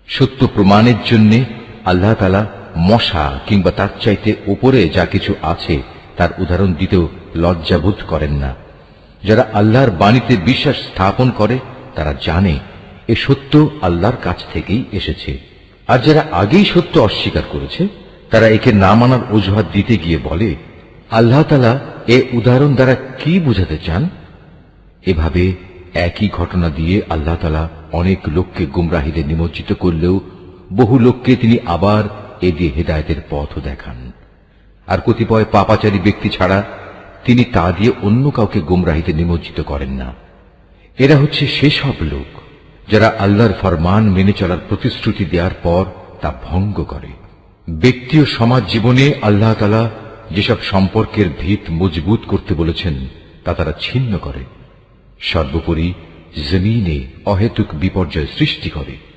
সত্য প্রমাণের জন্য আল্লাহ তাআলা মশা কিংবা তার চাইতে উপরে যা কিছু আছে তার উদাহরণ দিতেও লজ্জাবোধ করেন না। যারা আল্লাহর বাণীতে বিশ্বাস স্থাপন করে তারা জানে এ সত্য আল্লাহর কাছ থেকেই এসেছে। আর যারা আগেই সত্য অস্বীকার করেছে তারা একে না মানার অজুহাত দিতে গিয়ে বলে, আল্লাহ তাআলা এ উদাহরণ দ্বারা কি বুঝাতে চান? এভাবে একই ঘটনা দিয়ে আল্লাহ তাআলা অনেক লোককে গুমরাহিতে নিমজ্জিত করলেও বহু লোককে তিনি আবার এ দিয়ে হেদায়েতের পথও দেখান। আর কতিপয় পাপাচারী ব্যক্তি ছাড়া তিনি তা দিয়ে অন্য কাউকে গুমরাহিতে নিমজ্জিত করেন না। এরা হচ্ছে সেসব লোক যারা আল্লাহর ফরমান মেনে চলার প্রতিশ্রুতি দেওয়ার পর তা ভঙ্গ করে। ব্যক্তি ও সমাজ জীবনে আল্লাহ তাআলা যেসব সম্পর্কের ভিত মজবুত করতে বলেছেন তা তারা ছিন্ন করে। সর্বোপরি জমিনে অহেতুক বিপর্যয় সৃষ্টি করে।